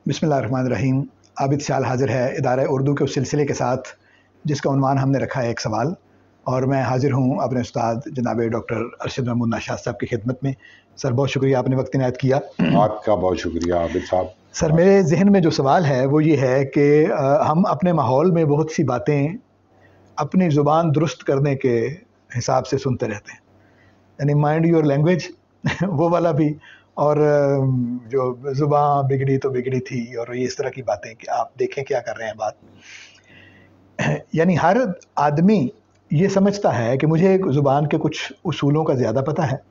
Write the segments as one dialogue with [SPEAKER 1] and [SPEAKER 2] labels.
[SPEAKER 1] बिस्मिल्लाहिर्रहमानिर्रहीम। आबिद शाल हाज़िर है इदारा उर्दू के उस सिलसिले के साथ जिसका उन्वान हमने रखा है एक सवाल, और मैं हाज़िर हूँ अपने उस्ताद जनाब डॉक्टर अरशद महमूद नाशाद साहब की खिदमत में। सर बहुत शुक्रिया, आपने वक्त इनायत किया।
[SPEAKER 2] आपका बहुत शुक्रिया आबिद साहब।
[SPEAKER 1] सर मेरे जहन में जो सवाल है वो ये है कि हम अपने माहौल में बहुत सी बातें अपनी ज़ुबान दुरुस्त करने के हिसाब से सुनते रहते हैं, यानी माइंड योर लैंग्वेज वो वाला भी, और जो ज़ुबान बिगड़ी तो बिगड़ी थी, और ये इस तरह की बातें कि आप देखें क्या कर रहे हैं बात। यानी हर आदमी ये समझता है कि मुझे ज़ुबान के कुछ उसूलों का ज़्यादा पता है,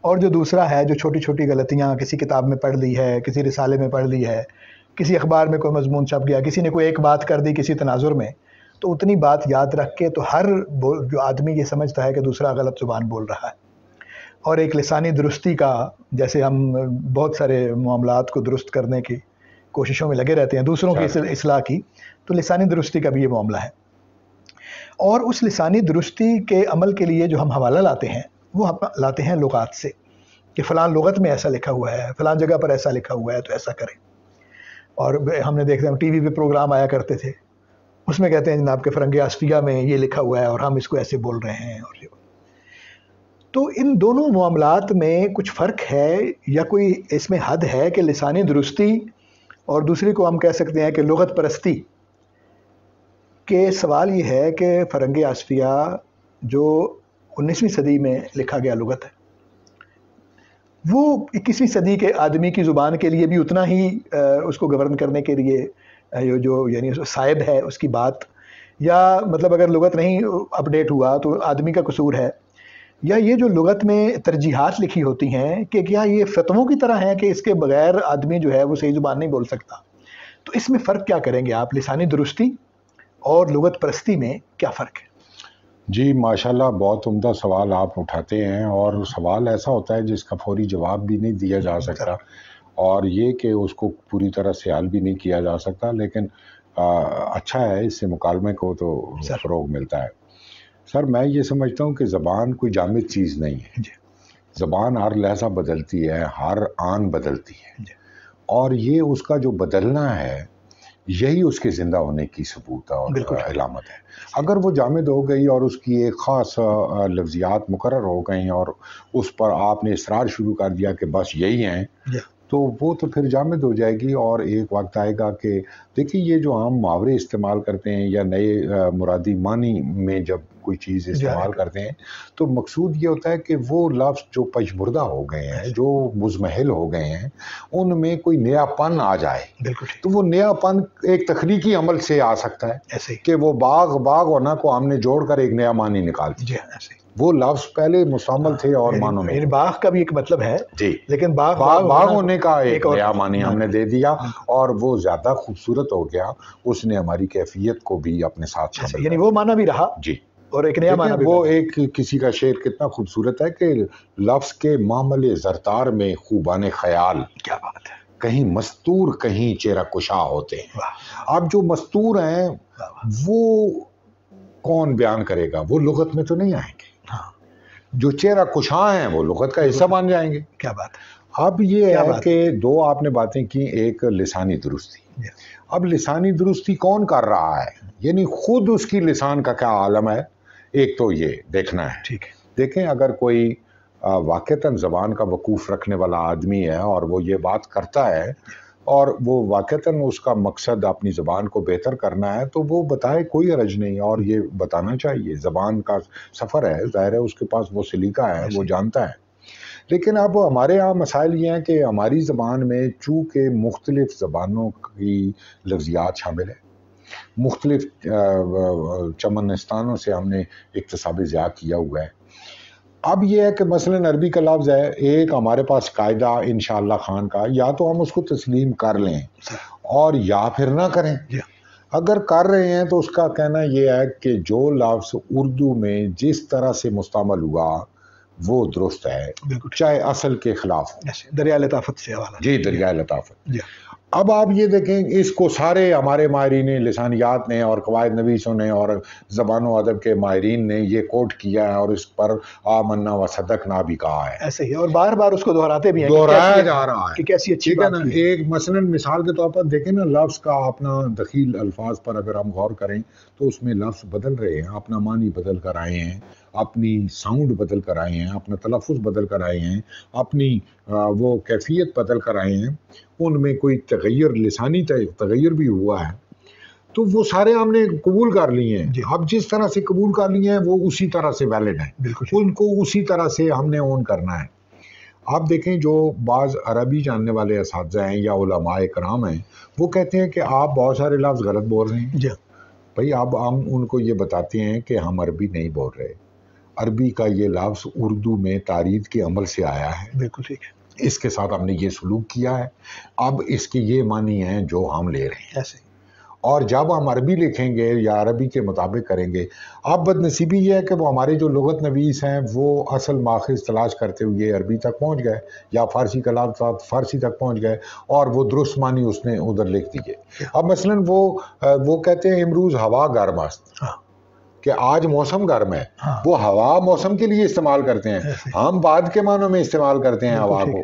[SPEAKER 1] और जो दूसरा है जो छोटी छोटी गलतियाँ किसी किताब में पढ़ ली है, किसी रिसाले में पढ़ ली है, किसी अखबार में कोई मजमून छप गया, किसी ने कोई एक बात कर दी किसी तनाजुर में, तो उतनी बात याद रख के तो हर जो आदमी ये समझता है कि दूसरा गलत ज़ुबान बोल रहा है। और एक लिसानी दुरुस्ती का, जैसे हम बहुत सारे मामलात को दुरुस्त करने की कोशिशों में लगे रहते हैं, दूसरों की इस्लाह की, तो लिसानी दुरुस्ती का भी ये मामला है। और उस लिसानी दुरुस्ती के अमल के लिए जो हम हवाला लाते हैं वो हम लाते हैं लुगात से, कि फ़लाँ लुगत में ऐसा लिखा हुआ है, फ़लाँ जगह पर ऐसा लिखा हुआ है तो ऐसा करें। और हमने देखते हैं टीवी पे प्रोग्राम आया करते थे, उसमें कहते हैं जनाब के फ़रंग आसफिया में ये लिखा हुआ है और हम इसको ऐसे बोल रहे हैं। और तो इन दोनों मामलात में कुछ फ़र्क है या कोई इसमें हद है कि लिसानी दुरुस्ती और दूसरी को हम कह सकते हैं कि लुगत परस्ती के? सवाल ये है कि फ़रंग आसफिया जो 19वीं सदी में लिखा गया लुगत है, वो 21वीं सदी के आदमी की ज़ुबान के लिए भी उतना ही उसको गवर्न करने के लिए जो यानी साइब है उसकी बात, या मतलब अगर लुगत नहीं अपडेट हुआ तो आदमी का कसूर है, या ये जो लुगत में तरजीहात लिखी होती हैं कि क्या ये फतवों की तरह है कि इसके बगैर आदमी जो है वो सही ज़ुबान नहीं बोल सकता? तो इसमें फ़र्क क्या करेंगे आप, लिसानी दुरुस्ती और लुगत परस्ती में क्या फ़र्क है?
[SPEAKER 2] जी माशाल्लाह, बहुत उम्दा सवाल आप उठाते हैं, और सवाल ऐसा होता है जिसका फौरी जवाब भी नहीं दिया जा सकता, और ये कि उसको पूरी तरह से हल भी नहीं किया जा सकता, लेकिन अच्छा है, इससे मुकालमे को तो फ़रोग़ मिलता है। सर मैं ये समझता हूँ कि ज़बान कोई जामिद चीज़ नहीं है। ज़बान हर लहज़ा बदलती है, हर आन बदलती है, और ये उसका जो बदलना है यही उसके ज़िंदा होने की सबूत और अलामत है। अगर वो जामिद हो गई और उसकी एक ख़ास लफ्ज़ियात मुकर्रर हो गई और उस पर आपने इसरार शुरू कर दिया कि बस यही हैं, तो वो तो फिर जामिद हो जाएगी। और एक वक्त आएगा कि देखिए ये जो हम मुहावरे इस्तेमाल करते हैं या नए मुरादी मानी में जब कोई चीज़ इस्तेमाल करते हैं, तो मकसूद ये होता है कि वो लफ्ज़ जो पशमुर्दा हो गए हैं, जो मुज़महिल हो गए हैं, उनमें कोई नयापन आ जाए। तो वो नयापन एक तख्लीकी अमल से आ सकता है, ऐसे कि वो बाग होना को हमने जोड़कर एक नया मानी निकाल दिया। वो लफ्ज़ पहले मुस्तमल थे और मानों में, बाग का भी एक मतलब है जी, लेकिन बाग होने का एक नया मानी हमने दे दिया, और वो ज़्यादा खूबसूरत हो गया, उसने हमारी कैफियत को भी अपने साथ शामिल, यानी वो माना भी रहा जी, और एक नया माना भी। वो एक किसी का शेर कितना खूबसूरत है कि लफ्ज़ के मामले ज़रतार में खूबाने ख्याल, क्या बात है, कहीं मस्तूर कहीं चेहरा कुशा होते हैं। अब जो मस्तूर हैं वो कौन बयान करेगा, वो लुगत में तो नहीं आएंगे। जो चेहरा कुशा हैं वो लुगत का हिस्सा बन जाएंगे। क्या बात है। अब ये है कि दो आपने बातें की, एक लिसानी दुरुस्ती। अब लिसानी दुरुस्ती कौन कर रहा है, यानी खुद उसकी लिसान का क्या आलम है, एक तो ये देखना है। ठीक है, देखें अगर कोई वाक़तन ज़बान का वकूफ़ रखने वाला आदमी है और वो ये बात करता है और वो वाक़तन उसका मकसद अपनी ज़बान को बेहतर करना है, तो वो बताए, कोई हर्ज नहीं, और ये बताना चाहिए। ज़बान का सफ़र है, ज़ाहिर है उसके पास वो सलीका है, वो जानता है। लेकिन अब हमारे यहाँ मसाइल ये हैं कि हमारी ज़बान में चूँकि मुख्तलिफ़ ज़बानों की लफ्ज़ियात शामिल है, मुख्तलिफ़ चमनिस्तानों से हमने इक्तिसाबी ज़िया किया हुआ है। अब ये है कि मसलन अरबी का लफ्ज़ है, एक हमारे पास कायदा इंशाअल्लाह खान का, या तो हम उसको तस्लीम कर लें और या फिर ना करें। अगर कर रहे हैं तो उसका कहना यह है कि जो लफ्ज़ उर्दू में जिस तरह से मुस्तमल हुआ वो दुरुस्त है, चाहे असल के खिलाफ हो। दरिया लताफत से हवाला जी, दरिया लताफत। اب آپ یہ دیکھیں اس کو سارے ہمارے ماہرین لسانیات نے اور قواعد نویسوں نے اور زبان و ادب کے ماہرین نے یہ کوٹ کیا ہے اور اس پر آمنا و صدقنا بھی کہا ہے.
[SPEAKER 1] ایسے ہی اور بار بار اس کو دہراتے بھی ہیں
[SPEAKER 2] دہرایا جا رہا ہے
[SPEAKER 1] کہ کیسی اچھی
[SPEAKER 2] ٹھیک ہے
[SPEAKER 1] بات
[SPEAKER 2] نا. ایک مثلاً مثال کے طور پر دیکھیں نا لفظ کا اپنا دخیل الفاظ پر اگر ہم غور کریں تو اس میں لفظ بدل رہے ہیں, اپنا معنی بدل کر آئے ہیں, اپنی ساؤنڈ بدل کر آئے ہیں, اپنا تلفظ بدل کر آئے ہیں, اپنی وہ کیفیت بدل کر آئے ہیں, ان میں کوئی تغیر لسانی تغیر بھی ہوا ہے. تو وہ سارے ہم نے قبول کر لیے ہیں. اب جس طرح سے قبول کر لیے ہیں وہ اسی طرح سے ویلڈ ہیں, ان کو اسی طرح سے ہم نے اون کرنا ہے. آپ دیکھیں جو بعض عربی جاننے والے اساتذہ ہیں یا علماء کرام ہیں وہ کہتے ہیں کہ آپ بہت سارے لفظ غلط بول رہے ہیں. بھائی اب ہم ان کو یہ بتاتے ہیں کہ ہم عربی نہیں بول رہے. عربی کا یہ لفظ اردو میں تارید کے عمل سے آیا ہے.
[SPEAKER 1] بالکل ٹھیک ہے.
[SPEAKER 2] اس کے ساتھ ہم نے یہ سلوک کیا ہے. اب اس کے یہ معنی ہیں جو ہم لے رہے ہیں.
[SPEAKER 1] ایسے
[SPEAKER 2] اور جب ہم عربی لکھیں گے یا عربی کے مطابق کریں گے, اب بدنصیبی یہ ہے کہ وہ ہمارے جو لغت نویس ہیں وہ اصل ماخذ تلاش کرتے ہوئے عربی تک پہنچ گئے یا فارسی کلام فارسی تک پہنچ گئے اور وہ درست معنی اس نے ادھر لکھ دیے. اب مثلاً وہ کہتے ہیں امروز ہوا گرم است, کہ آج موسم گرم ہے. وہ ہوا موسم کے لیے استعمال کرتے ہیں, ہم بعد کے معنوں میں استعمال کرتے ہیں ہوا کو.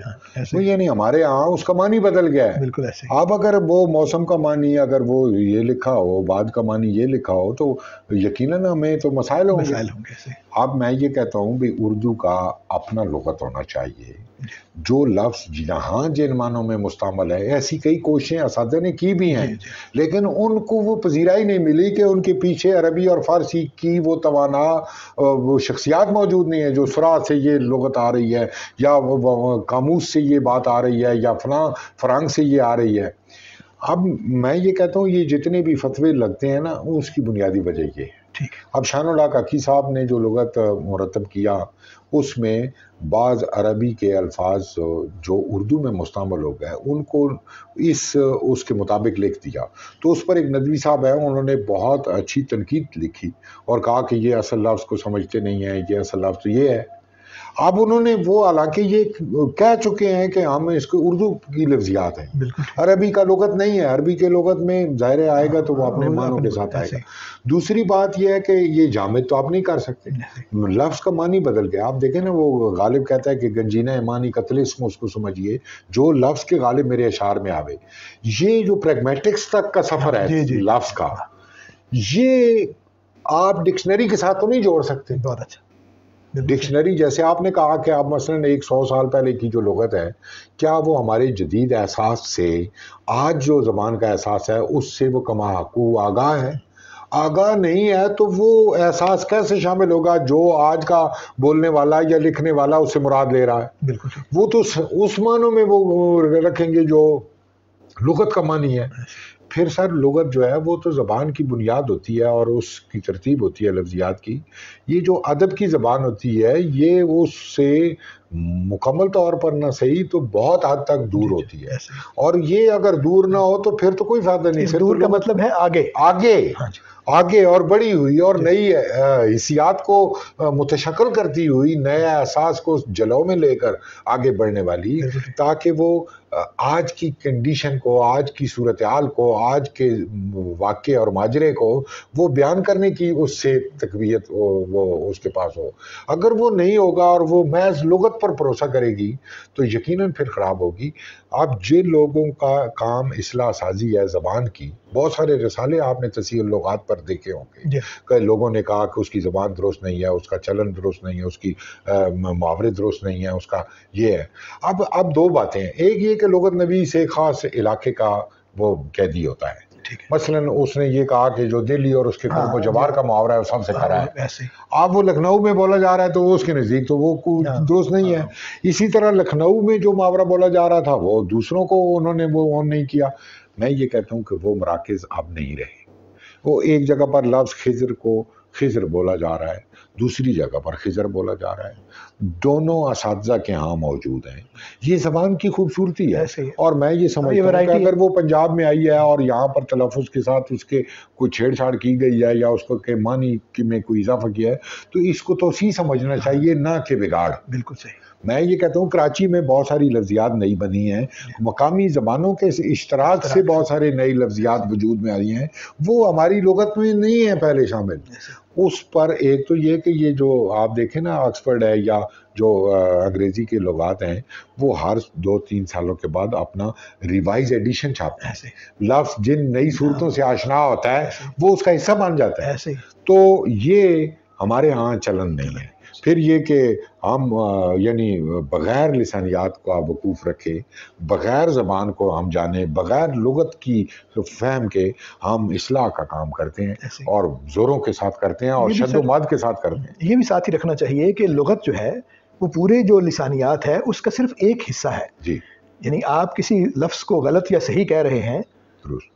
[SPEAKER 2] تو یعنی ہمارے ہاں اس کا معنی بدل گیا ہے.
[SPEAKER 1] بالکل ایسے.
[SPEAKER 2] اب اگر وہ موسم کا معنی اگر وہ یہ لکھا ہو, بعد کا معنی یہ لکھا ہو, تو یقیناً ہمیں تو مسائل ہوں گے. اب میں یہ کہتا ہوں بھی اردو کا اپنا لغت ہونا چاہیے. جو لفظ جہاں جن معنوں میں مستعمل ہے, ایسی کئی کوششیں اساتذہ نے کی بھی ہیں, لیکن ان کو وہ پذیرائی نہیں ملی کہ ان کے پیچھے عربی اور فارسی کی وہ توانا وہ شخصیات موجود نہیں ہے جو سرا سے یہ لغت آ رہی ہے یا قاموس سے یہ بات آ رہی ہے یا فلاں فرانگ سے یہ آ رہی ہے. اب میں یہ کہتا ہوں یہ جتنے بھی فتوے لگتے ہیں نا اس کی بنیادی وجہ یہ ہے. اب شان الحق حقی صاحب نے جو لغت مرتب کیا اس میں بعض عربی کے الفاظ جو اردو میں مستعمل ہو گئے ان کو اس کے مطابق لکھ دیا. تو اس پر ایک ندوی صاحب ہیں, انہوں نے بہت اچھی تنقید لکھی اور کہا کہ یہ اصل لفظ کو سمجھتے نہیں ہیں, یہ اصل لفظ تو یہ ہے. اب انہوں نے وہ حالانکہ یہ کہہ چکے ہیں کہ ہم اس کو اردو کی لفظیات ہیں, عربی کا لغت نہیں ہے. عربی کے لغت میں ظاہر آئے گا تو وہ اپنے معنوں کے ساتھ آئے گا. دوسری بات یہ ہے کہ یہ جامد تو آپ نہیں کر سکتے, لفظ کا معنی بدل گیا. آپ دیکھیں نا وہ غالب کہتا ہے کہ گنجینہ معنی قتل اسم, اس کو سمجھیے جو لفظ کے غالب میرے اشعار میں آوے. یہ جو پریگمیٹکس تک کا سفر ہے لفظ کا, یہ آپ ڈکشنری کے ساتھ تو نہیں جوڑ سکتے.
[SPEAKER 1] بہت اچھا.
[SPEAKER 2] ڈکشنری جیسے آپ نے کہا کہ آپ مثلاً 100 سال پہلے کی جو لغت ہے کیا وہ ہمارے جدید احساس سے آج جو زبان کا احساس ہے اس سے وہ کما حقوق آگاہ ہے؟ آگاہ نہیں ہے تو وہ احساس کیسے شامل ہوگا جو آج کا بولنے والا یا لکھنے والا اس سے مراد لے رہا ہے؟
[SPEAKER 1] بالکل.
[SPEAKER 2] وہ تو اس معنوں میں وہ رکھیں گے جو لغت کا معنی ہے. پھر سر لغت جو ہے وہ تو زبان کی بنیاد ہوتی ہے اور اس کی ترتیب ہوتی ہے لفظیات کی. یہ جو ادب کی زبان ہوتی ہے یہ اس سے مکمل طور پر نہ صحیح تو بہت حد تک دور ہوتی ہے, اور یہ اگر دور نہ ہو تو پھر تو کوئی فائدہ نہیں.
[SPEAKER 1] دور کا مطلب ہے
[SPEAKER 2] آگے اور بڑی ہوئی اور نئی حسیات کو متشکل کرتی ہوئی, نئے احساس کو جلو میں لے کر آگے بڑھنے والی, تاکہ وہ آج کی کنڈیشن کو, آج کی صورتحال کو, آج کے واقعے اور ماجرے کو وہ بیان کرنے کی اس سے تقویت وہ اس کے پاس ہو. اگر وہ نہیں ہوگا اور وہ محض لغت پر بھروسہ کرے گی تو یقیناً پھر خراب ہوگی. اب جن لوگوں کا کام اصلاح سازی ہے زبان کی, بہت سارے رسالے آپ نے تصحیح اللغات پر دیکھے ہوں گے کہ لوگوں نے کہا کہ اس کی زبان درست نہیں ہے, اس کا چلن درست نہیں ہے, اس کی محاورے درست نہیں ہے, اس کا یہ ہے. اب دو باتیں ہیں. ایک یہ کہ لغت نویس ایک خاص علاقے کا وہ قیدی ہوتا ہے. مثلا اس نے یہ کہا کہ جو دلی اور اس کے قرب و جوار کا محاورہ ہے وہ سب سے کھڑا ہے. اب وہ لکھنؤ میں بولا جا رہا ہے تو اس کے نزدیک تو وہ درست نہیں ہے. اسی طرح لکھنؤ میں جو محاورہ بولا جا رہا تھا وہ دوسروں کو انہوں نے وہ آن نہیں کیا. میں یہ کہتا ہوں کہ وہ مراکز اب نہیں رہے. وہ ایک جگہ پر لفظ خضر کو خضر بولا جا رہا ہے, दूसरी जगह पर खिजर बोला जा रहा है। दोनों असातिज़ा के यहाँ मौजूद हैं। ये ज़बान की खूबसूरती है। और मैं ये समझता हूँ कि अगर वो पंजाब में आई है और यहाँ पर तलफ़ुज़ के साथ उसके कोई छेड़छाड़ की गई है या उसको के मानी में कोई इजाफा किया है, तो इसको तौसीह समझना चाहिए, ना कि बिगाड़।
[SPEAKER 1] बिल्कुल सही।
[SPEAKER 2] मैं ये कहता हूँ कराची में बहुत सारी लफ्ज़ियात नई बनी हैं, मकामी ज़बानों के इश्तराक से बहुत सारे नई लफ्ज़ियात वजूद में आई हैं, वो हमारी लुगत में नहीं है पहले शामिल। उस पर एक तो ये कि ये जो आप देखें ना ऑक्सफोर्ड है या जो अंग्रेज़ी के लुगात हैं, वो हर 2-3 सालों के बाद अपना रिवाइज एडिशन छापते हैं। लफ्ज़ जिन नई सूरतों से आशना होता है वो उसका हिस्सा बन जाता है। तो ये हमारे यहाँ चलन नहीं है। फिर ये कि हम यानी बग़ैर लिसानियात को वकूफ़ रखे, बग़ैर ज़बान को हम जाने, बग़ैर लुगत की फ़हम के हम इस्लाह का काम करते हैं और ज़ोरों के साथ करते हैं और शद्दो-मद के साथ करते हैं।
[SPEAKER 1] ये भी साथ ही रखना चाहिए कि लुगत जो है वो पूरे जो लिसानियात है उसका सिर्फ एक हिस्सा है
[SPEAKER 2] जी।
[SPEAKER 1] यानी आप किसी लफ्ज़ को गलत या सही कह रहे हैं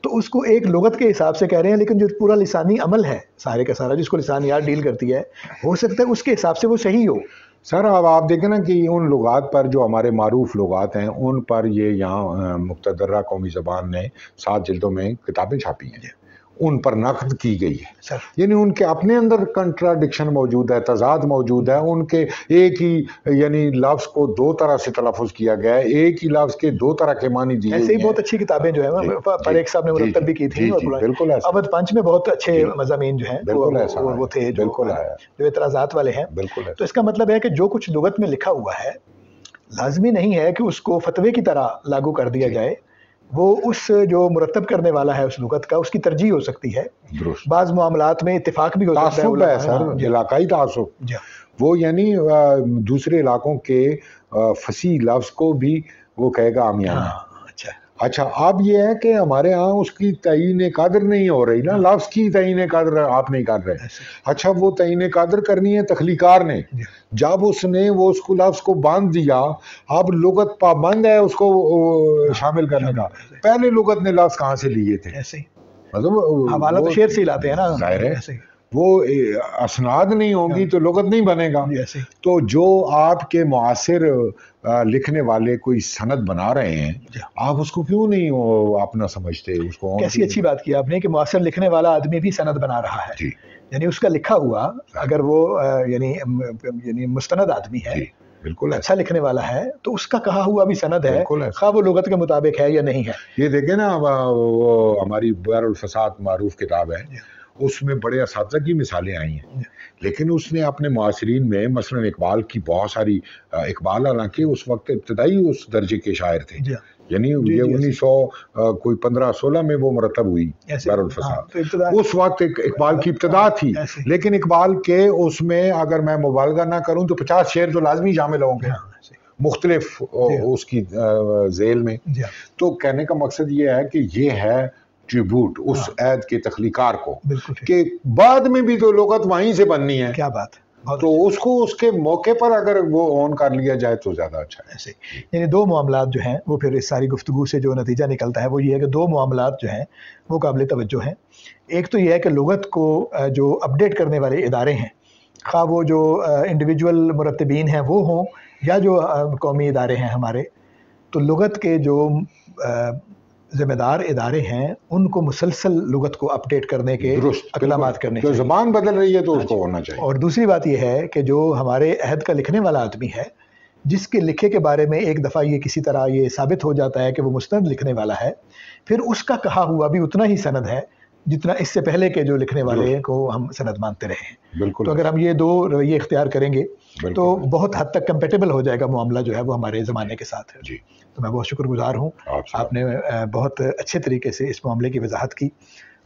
[SPEAKER 1] तो उसको एक लुगत के हिसाब से कह रहे हैं, लेकिन जो पूरा लिसानी अमल है सारे का सारा जिसको लिसानियात डील करती है, हो सकता है उसके हिसाब से वो सही हो।
[SPEAKER 2] सर अब आप देखें ना कि उन लुगात पर जो हमारे मारूफ लुगात हैं उन पर ये यहाँ मुक्तदर्रा कौमी ज़बान ने 7 जिल्दों में किताबें छापी हैं, उन पर नक़द की गई है। यानी उनके अपने अंदर कंट्राडिक्शन मौजूद है, तज़ाद मौजूद है। उनके एक ही यानी लफ्ज़ को 2 तरह से तलफ़ुज़ किया गया है, एक ही लफ्ज़ के 2 तरह के मानी दिए
[SPEAKER 1] ऐसे ही बहुत अच्छी किताबें जो है परेख साहब ने मुरत्तब भी की थी।
[SPEAKER 2] बिल्कुल
[SPEAKER 1] अवध पंच में बहुत अच्छे मज़ामीन जो हैं वो थे जो एतराज़ात वाले हैं। तो इसका मतलब है कि जो कुछ लुगत में लिखा हुआ है लाज़मी नहीं है कि उसको फतवे की तरह लागू कर दिया जाए। वो उस जो मुरत्तब करने वाला है उस लुगत का उसकी तरजीह हो सकती है। बाज़ मामलात में इत्तिफाक भी हो सकता है
[SPEAKER 2] सर, इलाकाई तासुब। वो यानी दूसरे इलाकों के फसी लफ्ज़ को भी वो कहेगा आमियाना। अच्छा अब ये है कि हमारे यहाँ उसकी तयीन कदर नहीं हो रही ना, लफ्ज़ की तयीन कदर आप नहीं कर रहे। अच्छा वो तयीन कदर करनी है तख्लीकार ने, जब उसने वो उसको लफ्ज़ को बांध दिया, अब लुगत पाबंद है उसको शामिल करने का। पहले लुगत ने लफ्ज़ कहाँ से लिए थे?
[SPEAKER 1] मतलब हवाला तो शेर से लाते हैं ना,
[SPEAKER 2] जाहिर है वो असनाद नहीं होंगी तो लुगत नहीं बनेगा। तो जो आपके मुआसिर लिखने वाले कोई सनद बना रहे हैं, आप उसको क्यों नहीं अपना समझते? उसको
[SPEAKER 1] कैसी अच्छी बात की आपने कि मुआसिर लिखने वाला आदमी भी सनद बना रहा है। यानी उसका लिखा हुआ अगर वो यानी मुस्तनद आदमी है,
[SPEAKER 2] बिल्कुल
[SPEAKER 1] अच्छा लिखने वाला है, तो उसका कहा हुआ भी सनद है, खा वो लुगत के मुताबिक है या नहीं है।
[SPEAKER 2] ये देखें ना, वो हमारी बहरुल फसाद मारूफ किताब है, उसमें बड़े असातिज़ा की मिसालें आई हैं, लेकिन उसने अपने मुआसिरीन में मसलन इकबाल की बहुत सारी, इकबाल हालांकि उस वक्त इब्तदाई उस दर्जे के शायर थे, यानी ये 1915-16 में वो मुरतब हुई बहरुल फसाद। उस वक्त इकबाल की इब्तदा थी, लेकिन इकबाल के उसमें अगर मैं मुबालगा ना करूं तो 50 शेर तो लाजमी शामिल होंगे मुख्तलिफ उसकी जेल में। तो कहने का मकसद ये है कि ये है ट्रिब्यूट उस ऐद के तख्लीकार को, कि बाद में भी तो लुगत वहीं से बननी है।
[SPEAKER 1] क्या बात है।
[SPEAKER 2] तो उसको उसके मौके पर अगर वो ऑन कर लिया जाए तो ज़्यादा अच्छा है।
[SPEAKER 1] ऐसे यानी 2 मामलात जो हैं वो फिर इस सारी गुफ्तगू से जो नतीजा निकलता है वो ये है कि 2 मामलात जो हैं वो काबिल तवज्जो हैं। एक तो ये है कि लुगत को जो अपडेट करने वाले इदारे हैं, खा वो जो इंडिविजुअल मुरत्तबीन हैं वो हों या जो कौमी इदारे हैं हमारे, तो लुगत के जो ज़िम्मेदार इदारे हैं उनको मुसलसल लुगत को अपडेट करने के इक़दामात करने चाहिए।
[SPEAKER 2] ज़बान बदल रही है तो उसको होना चाहिए।
[SPEAKER 1] और दूसरी बात यह है कि जो हमारे अहद का लिखने वाला आदमी है, जिसके लिखे के बारे में एक दफ़ा ये किसी तरह ये साबित हो जाता है कि वो मुस्तनद लिखने वाला है, फिर उसका कहा हुआ भी उतना ही सनद है जितना इससे पहले के जो लिखने वाले को हम सनद मानते रहे हैं। तो अगर हम ये 2 रवैये इख्तियार करेंगे तो बहुत हद तक कंपेटेबल हो जाएगा मामला जो है वो हमारे ज़माने के साथ है। तो मैं बहुत शुक्रगुजार हूँ, आपने बहुत अच्छे तरीके से इस मामले की वजाहत की।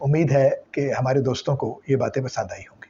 [SPEAKER 1] उम्मीद है कि हमारे दोस्तों को ये बातें पसंद आई होंगी।